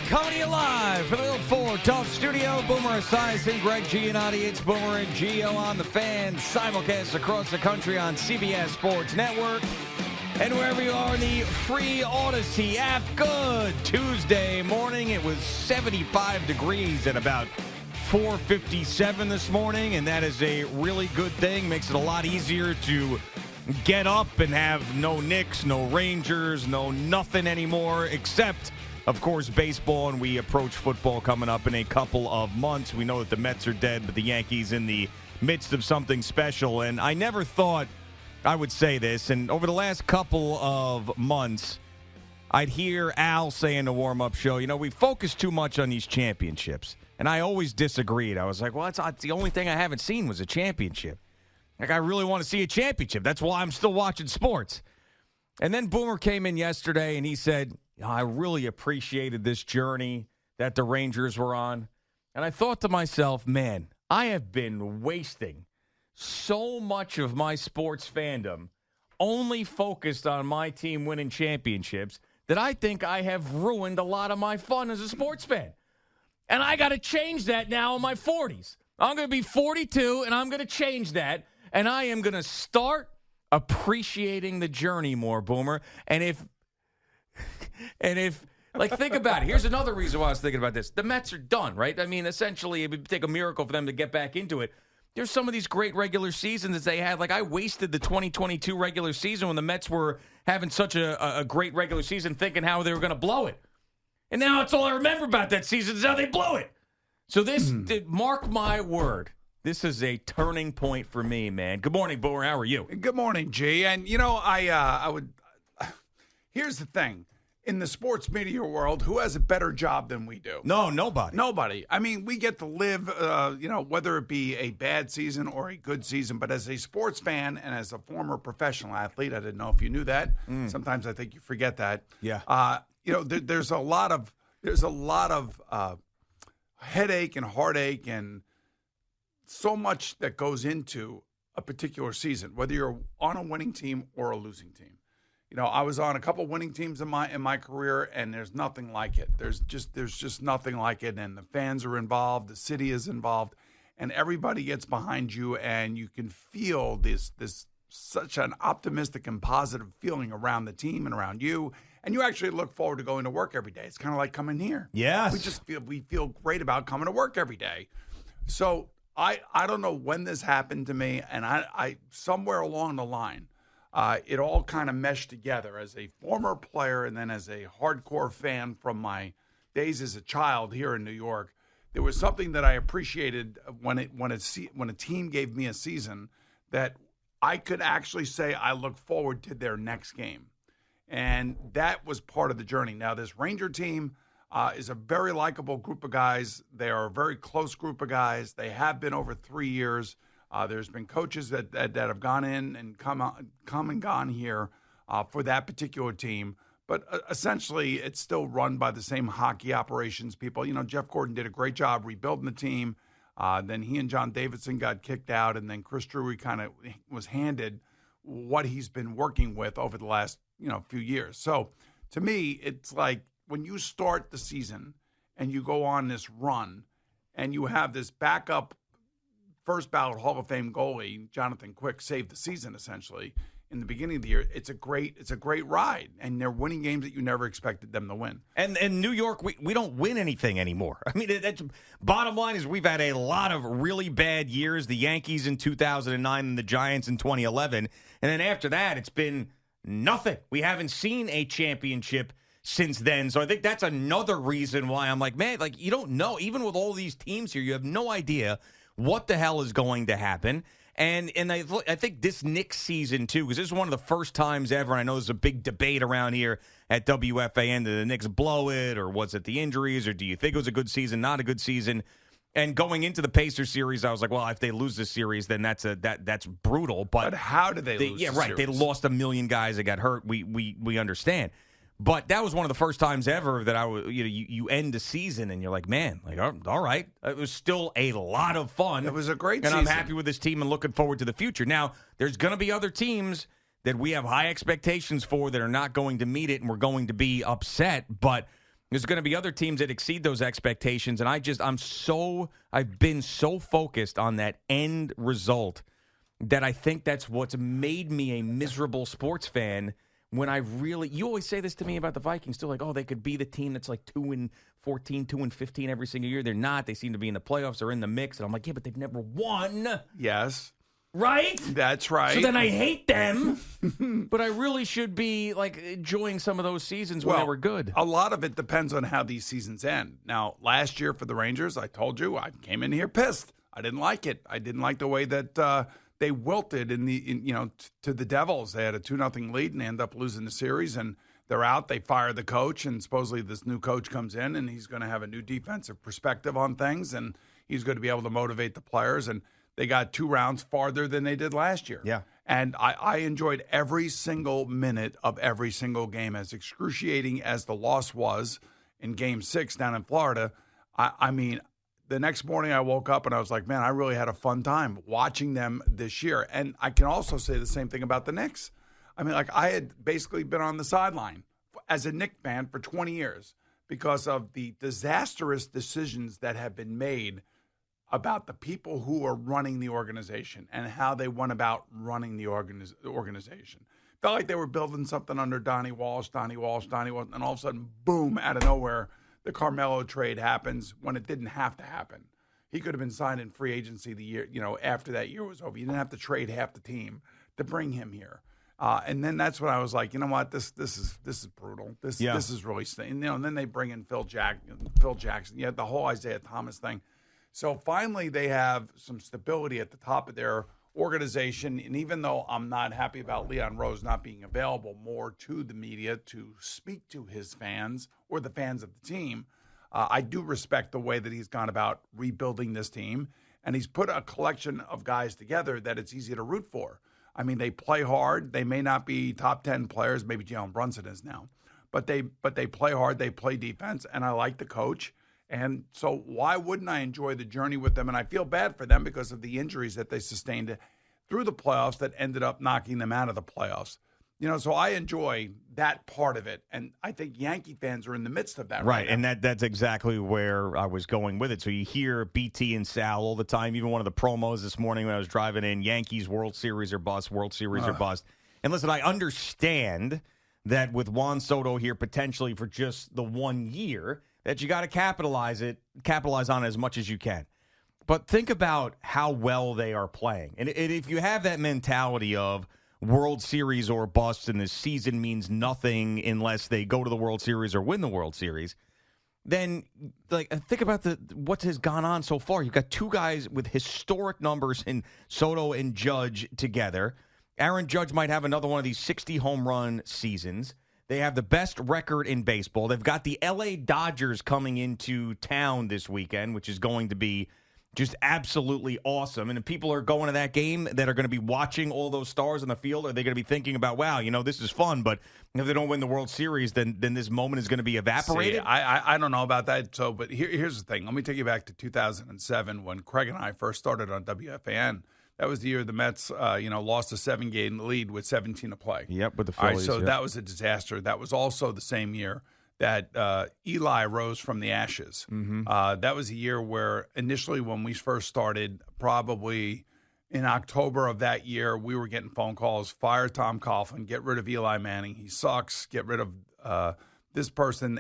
Coming to you live from the Old Ford Tough Studio. Boomer Esiason, Greg Giannotti. It's Boomer and Gio on the Fan. Simulcast across the country on CBS Sports Network. And wherever you are in the free Odyssey app. Good Tuesday morning. It was 75 degrees at about 4:57 this morning. And that is a really good thing. Makes it a lot easier to get up and have no Knicks, no Rangers, no nothing anymore except, of course, baseball, and we approach football coming up in a couple of months. We know that the Mets are dead, but the Yankees in the midst of something special. And I never thought I would say this, and over the last couple of months, I'd hear Al say in the warm-up show, you know, we focus too much on these championships. And I always disagreed. I was like, well, that's the only thing I haven't seen was a championship. Like, I really want to see a championship. That's why I'm still watching sports. And then Boomer came in yesterday, and he said, I really appreciated this journey that the Rangers were on. And I thought to myself, man, I have been wasting so much of my sports fandom only focused on my team winning championships that I think I have ruined a lot of my fun as a sports fan. And I got to change that now in my 40s. I'm going to be 42, and I'm going to change that. And I am going to start appreciating the journey more, Boomer. And if, like, think about it. Here's another reason why I was thinking about this. The Mets are done, right? I mean, essentially, it would take a miracle for them to get back into it. There's some of these great regular seasons that they had. Like, I wasted the 2022 regular season when the Mets were having such a great regular season thinking how they were going to blow it. And now it's all I remember about that season is how they blew it. So this, mark my word, this is a turning point for me, man. Good morning, Boomer. How are you? Good morning, G. And, you know, I would – here's the thing. In the sports media world, who has a better job than we do? No, nobody. Nobody. I mean, we get to live, you know, whether it be a bad season or a good season. But as a sports fan and as a former professional athlete, I didn't know if you knew that. Sometimes I think you forget that. Yeah. You know, there's a lot of headache and heartache and so much that goes into a particular season, whether you're on a winning team or a losing team. You know, I was on a couple winning teams in my career, and there's nothing like it. There's just nothing like it, and the fans are involved, the city is involved, and everybody gets behind you, and you can feel this such an optimistic and positive feeling around the team and around you, and you actually look forward to going to work every day. It's kind of like coming here. Yes. We feel great about coming to work every day. So I don't know when this happened to me, and I somewhere along the line, it all kind of meshed together as a former player and then as a hardcore fan from my days as a child here in New York. There was something that I appreciated when a team gave me a season that I could actually say I look forward to their next game. And that was part of the journey. Now, this Ranger team is a very likable group of guys. They are a very close group of guys. They have been over 3 years. There's been coaches that have gone in and come and gone here for that particular team. But essentially, it's still run by the same hockey operations people. You know, Jeff Gordon did a great job rebuilding the team. Then he and John Davidson got kicked out, and then Chris Drury kind of was handed what he's been working with over the last few years. So to me, it's like when you start the season and you go on this run and you have this backup first ballot Hall of Fame goalie, Jonathan Quick, saved the season essentially in the beginning of the year. It's a great ride, and they're winning games that you never expected them to win. And in New York, we don't win anything anymore. I mean, that's bottom line is we've had a lot of really bad years. The Yankees in 2009 and the Giants in 2011, and then after that, it's been nothing. We haven't seen a championship since then. So I think that's another reason why I'm like, man, like you don't know. Even with all these teams here, you have no idea what the hell is going to happen. And I think this Knicks season, too, because this is one of the first times ever, and I know there's a big debate around here at WFAN, did the Knicks blow it, or was it the injuries, or do you think it was a good season, not a good season? And going into the Pacers series, I was like, well, if they lose this series, then that's brutal. But how did they lose Yeah, the right. series? They lost 1 million guys that got hurt. We understand. But that was one of the first times ever that you end the season and you're like, man, like, all right. It was still a lot of fun. It was a great season. And I'm happy with this team and looking forward to the future. Now, there's going to be other teams that we have high expectations for that are not going to meet it, and we're going to be upset. But There's going to be other teams that exceed those expectations, and I've been so focused on that end result that I think that's what's made me a miserable sports fan. When you always say this to me about the Vikings, too, like, oh, they could be the team that's like 2-14, 2-15 every single year. They're not. They seem to be in the playoffs or in the mix, and I'm like, yeah, but they've never won. Yes. Right? That's right. So then I hate them, but I really should be like enjoying some of those seasons when they were good. A lot of it depends on how these seasons end. Now, last year for the Rangers, I told you, I came in here pissed. I didn't like it. I didn't like the way that they wilted to the Devils. They had a 2-0 lead and they end up losing the series, and they're out. They fire the coach, and supposedly this new coach comes in, and he's going to have a new defensive perspective on things, and he's going to be able to motivate the players. And they got 2 rounds farther than they did last year. Yeah. And I enjoyed every single minute of every single game. As excruciating as the loss was in Game 6 down in Florida, I mean, the next morning I woke up and I was like, man, I really had a fun time watching them this year. And I can also say the same thing about the Knicks. I mean, like, I had basically been on the sideline as a Knicks fan for 20 years because of the disastrous decisions that have been made about the people who are running the organization and how they went about running the organization. Felt like they were building something under Donnie Walsh, and all of a sudden, boom, out of nowhere, the Carmelo trade happens when it didn't have to happen. He could have been signed in free agency the year, after that year was over. You didn't have to trade half the team to bring him here. And then that's when I was like, you know what, this is brutal. This is really stinking. And then they bring in Phil Jackson. You had the whole Isaiah Thomas thing. So finally, they have some stability at the top of their organization. And even though I'm not happy about Leon Rose not being available more to the media to speak to his fans or the fans of the team, I do respect the way that he's gone about rebuilding this team. And he's put a collection of guys together that it's easy to root for. I mean, they play hard. They may not be top 10 players. Maybe Jalen Brunson is now. But they play hard. They play defense. And I like the coach. And so why wouldn't I enjoy the journey with them? And I feel bad for them because of the injuries that they sustained through the playoffs that ended up knocking them out of the playoffs. So I enjoy that part of it. And I think Yankee fans are in the midst of that right now. And that's exactly where I was going with it. So you hear BT and Sal all the time, even one of the promos this morning when I was driving in, Yankees World Series or bust, World Series or bust. And listen, I understand that with Juan Soto here potentially for just the 1 year, that you got to capitalize on it as much as you can. But think about how well they are playing. And if you have that mentality of World Series or bust and this season means nothing unless they go to the World Series or win the World Series, then think about what has gone on so far. You've got 2 guys with historic numbers in Soto and Judge together. Aaron Judge might have another one of these 60 home run seasons. They have the best record in baseball. They've got the L.A. Dodgers coming into town this weekend, which is going to be just absolutely awesome. And if people are going to that game that are going to be watching all those stars on the field, are they going to be thinking about, wow, this is fun, but if they don't win the World Series, then this moment is going to be evaporated? See, I don't know about that. So, but here's the thing. Let me take you back to 2007 when Craig and I first started on WFAN. That was the year the Mets, lost a 7-game lead with 17 to play. Yep, with the Phillies. All right, so that was a disaster. That was also the same year that Eli rose from the ashes. Mm-hmm. That was a year where initially when we first started, probably in October of that year, we were getting phone calls, fire Tom Coughlin, get rid of Eli Manning. He sucks. Get rid of this person.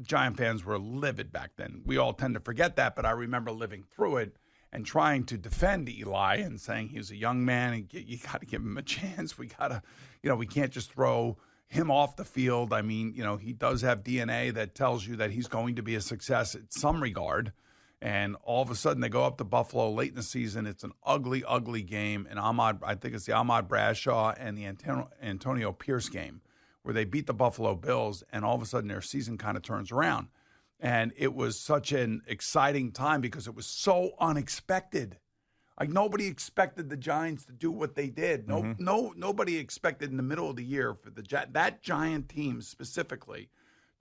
Giant fans were livid back then. We all tend to forget that, but I remember living through it and trying to defend Eli and saying he was a young man and you got to give him a chance. We got to, we can't just throw him off the field. I mean, he does have DNA that tells you that he's going to be a success in some regard. And all of a sudden they go up to Buffalo late in the season. It's an ugly, ugly game. And I think it's the Ahmad Bradshaw and the Antonio Pierce game where they beat the Buffalo Bills and all of a sudden their season kind of turns around. And it was such an exciting time because it was so unexpected. Like nobody expected the Giants to do what they did. Nobody expected in the middle of the year for that Giant team specifically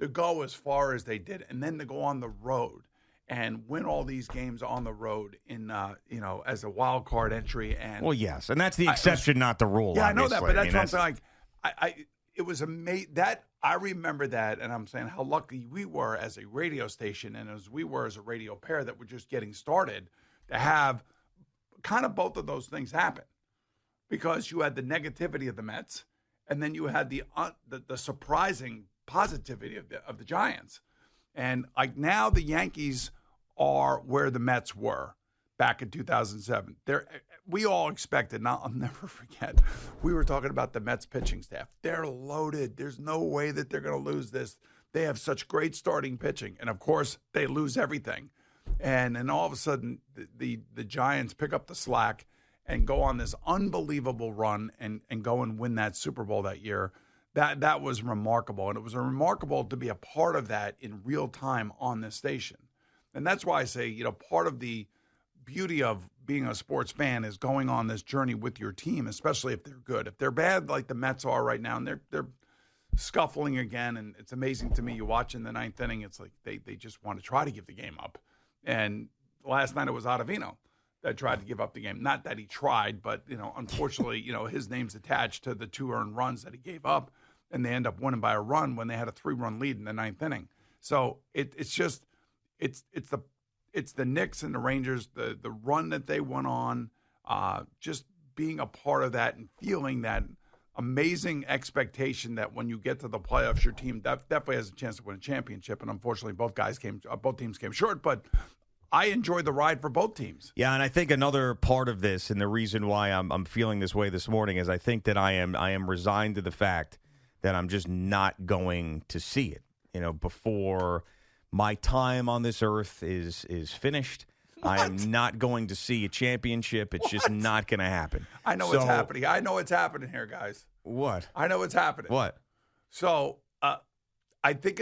to go as far as they did, and then to go on the road and win all these games on the road in as a wild card entry. And and that's the exception, not the rule. Yeah, obviously. I know that, but that's what I'm saying. Like, it was amazing. That I remember that, and I'm saying how lucky we were as a radio station and as we were as a radio pair that were just getting started to have kind of both of those things happen, because you had the negativity of the Mets, and then you had the surprising positivity of the Giants. And like now the Yankees are where the Mets were back in 2007. We all expected, now I'll never forget, we were talking about the Mets pitching staff. They're loaded. There's no way that they're going to lose this. They have such great starting pitching. And, of course, they lose everything. And then all of a sudden the Giants pick up the slack and go on this unbelievable run and go and win that Super Bowl that year. That was remarkable. And it was remarkable to be a part of that in real time on this station. And that's why I say, part of the beauty of being a sports fan is going on this journey with your team, especially if they're good. If they're bad, like the Mets are right now, and they're scuffling again, and it's amazing to me. You watch in the ninth inning, it's like they just want to try to give the game up. And last night it was Ottavino that tried to give up the game. Not that he tried, but unfortunately, his name's attached to the 2 earned runs that he gave up, and they end up winning by a run when they had a 3-run lead in the ninth inning. So it's the Knicks and the Rangers, the run that they went on, just being a part of that and feeling that amazing expectation that when you get to the playoffs, your team definitely has a chance to win a championship. And unfortunately, both teams came short. But I enjoyed the ride for both teams. Yeah, and I think another part of this, and the reason why I'm feeling this way this morning, is I think that I am resigned to the fact that I'm just not going to see it. Before my time on this earth is finished. What? I am not going to see a championship. It's just not going to happen. I know what's happening. I know what's happening here, guys. What? I know what's happening. What? So I think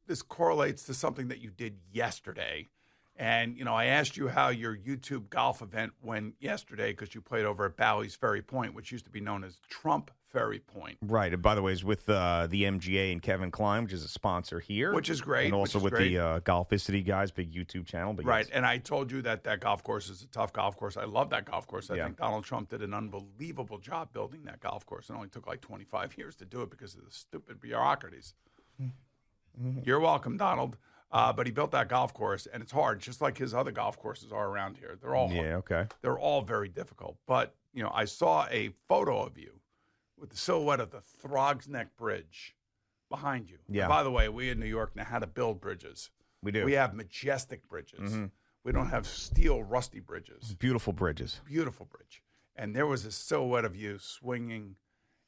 this correlates to something that you did yesterday. And, I asked you how your YouTube golf event went yesterday because you played over at Bally's Ferry Point, which used to be known as Trump Ferry Point. Right. And by the way, it's with the MGA and Kevin Klein, which is a sponsor here. Which is great. And also with the Golficity guys, big YouTube channel. But right. Yes. And I told you that golf course is a tough golf course. I love that golf course. I think Donald Trump did an unbelievable job building that golf course. It only took like 25 years to do it because of the stupid bureaucracies. Mm-hmm. You're welcome, Donald. But he built that golf course, and it's hard, just like his other golf courses are around here. They're all hard. Yeah, okay. They're all very difficult. But, I saw a photo of you with the silhouette of the Throgs Neck Bridge behind you. Yeah. And by the way, we in New York know how to build bridges. We do. We have majestic bridges. Mm-hmm. We don't have steel, rusty bridges. Beautiful bridges. Beautiful bridge. And there was a silhouette of you swinging,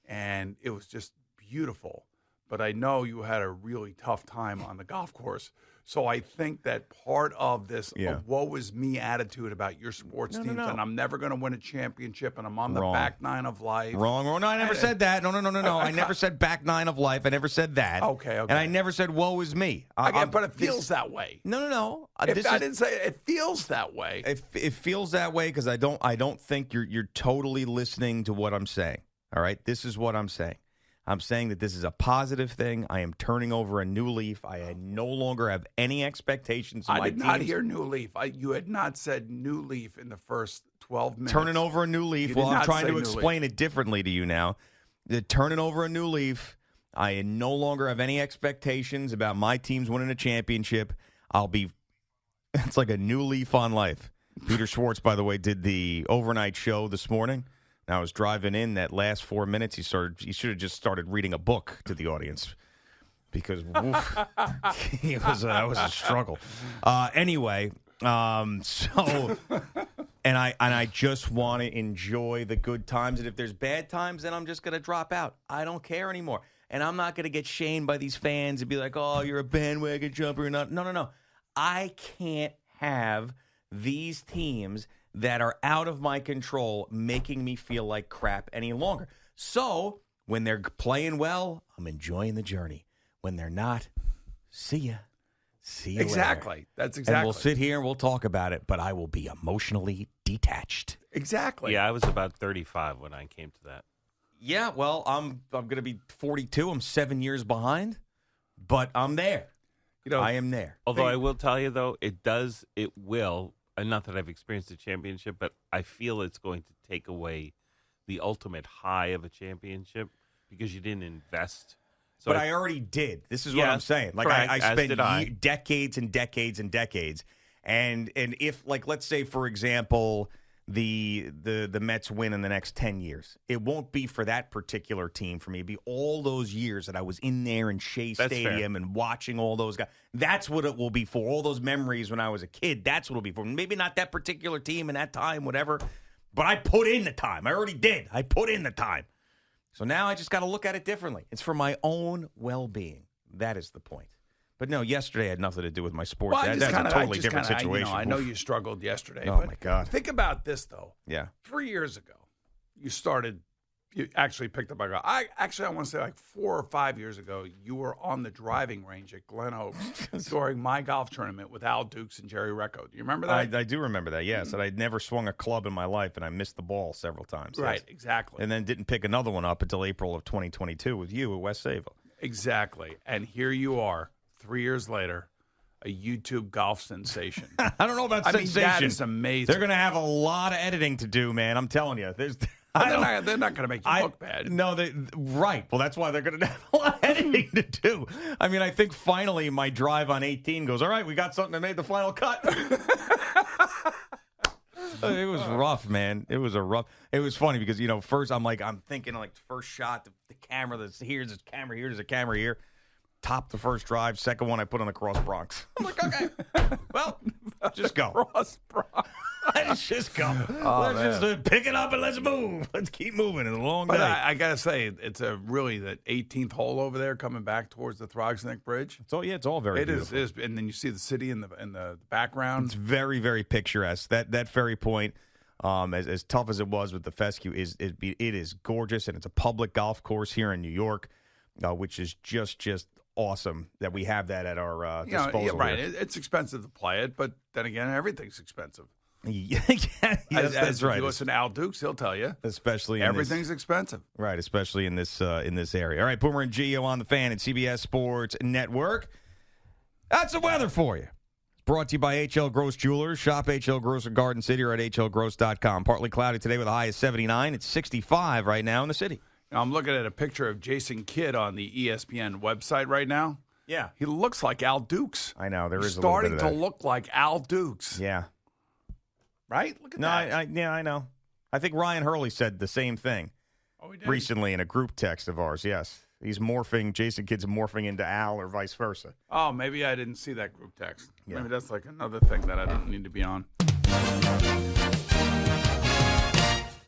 and it was just beautiful. But I know you had a really tough time on the golf course. So I think that part of this woe is me attitude about your sports teams, and I'm never going to win a championship, and I'm on the back nine of life. Wrong. No, I never said that. No. I never said back nine of life. I never said that. Okay. And I never said woe is me. But it feels that way. No. I didn't say it feels that way. It feels that way because I don't think you're totally listening to what I'm saying. All right? This is what I'm saying. I'm saying that this is a positive thing. I am turning over a new leaf. I no longer have any expectations of my teams. I did not hear new leaf. You had not said new leaf in the first 12 minutes. Turning over a new leaf. Well, I'm trying to explain it differently to you now. Turning over a new leaf. I no longer have any expectations about my teams winning a championship. It's like a new leaf on life. Peter Schwartz, by the way, did the overnight show this morning. I was driving in that last 4 minutes. He should have just started reading a book to the audience because that was a struggle. Anyway, so and I just want to enjoy the good times. And if there's bad times, then I'm just going to drop out. I don't care anymore. And I'm not going to get shamed by these fans and be like, oh, you're a bandwagon jumper. No. I can't have these teams that are out of my control making me feel like crap any longer. So when they're playing well, I'm enjoying the journey. When they're not, see ya. See you exactly. later. That's exactly. And we'll sit here and we'll talk about it, but I will be emotionally detached. Exactly. Yeah, I was about 35 when I came to that. Yeah, well, I'm going to be 42. I'm 7 years behind, but I'm there. I am there. Although I will tell you, though, it will. Not that I've experienced a championship, but I feel it's going to take away the ultimate high of a championship because you didn't invest So but I already did. This is what I'm Yes, saying. Like correct, I as spent did I. decades and decades and decades. And if, like, let's say, for example, the Mets win in the next 10 years, it won't be for that particular team for me. It'd be all those years that I was in there in Shea That's Stadium and watching all those guys. That's what it will be for. All those memories when I was a kid, that's what it'll be for. Maybe not that particular team in that time, whatever, but I put in the time. I already did. I put in the time. So now I just got to look at it differently. It's for my own well-being. That is the point. But no, yesterday had nothing to do with my sports. Well, That's a totally different situation. I know you struggled yesterday. Oh, but my God. Think about this, though. Yeah. 3 years ago, you actually picked up a golf. I want to say like 4 or 5 years ago, you were on the driving range at Glen Oaks during my golf tournament with Al Dukes and Jerry Recco. Do you remember that? I do remember that, yes. And I'd never swung a club in my life, and I missed the ball several times. Right, yes. exactly. And then didn't pick another one up until April of 2022 with you at West Sayville. Exactly. And here you are, 3 years later, a YouTube golf sensation. I don't know about sensation. That is amazing. They're going to have a lot of editing to do, man. I'm telling you. They're not going to make you look bad. No, right. Well, that's why they're going to have a lot of editing to do. I mean, I think finally my drive on 18 goes, all right, we got something that made the final cut. It was rough, man. It was funny because, first I'm thinking first shot, the camera that's here, there's a camera here, there's a camera here. Top the first drive, second one I put on the cross Bronx. I'm like, okay, well, just go. Cross Bronx. Let's just go. Let's just pick it up and let's move. Let's keep moving. It's a long day. But I got to say, it's really that 18th hole over there coming back towards the Throgsneck Bridge. It's all very beautiful. It is, and then you see the city in the background. It's very, very picturesque. That Ferry Point, as tough as it was with the fescue, it is gorgeous, and it's a public golf course here in New York, which is just awesome that we have that at our disposal. Yeah, right. Here. It's expensive to play it, but then again, everything's expensive. That's right. If you listen to Al Dukes, he'll tell you. Especially everything's expensive. Right, especially in this area. All right, Boomer and Gio on the Fan at CBS Sports Network. That's the weather for you. It's brought to you by H.L. Gross Jewelers. Shop H.L. Gross in Garden City or at hlgross.com. Partly cloudy today with a high of 79. It's 65 right now in the city. Now, I'm looking at a picture of Jason Kidd on the ESPN website right now. Yeah. He looks like Al Dukes. I know. He's starting to look like Al Dukes. Yeah. Right? Look at that. I know. I think Ryan Hurley said the same thing recently in a group text of ours. Yes. He's morphing. Jason Kidd's morphing into Al or vice versa. Oh, maybe I didn't see that group text. Yeah. Maybe that's like another thing that I don't need to be on.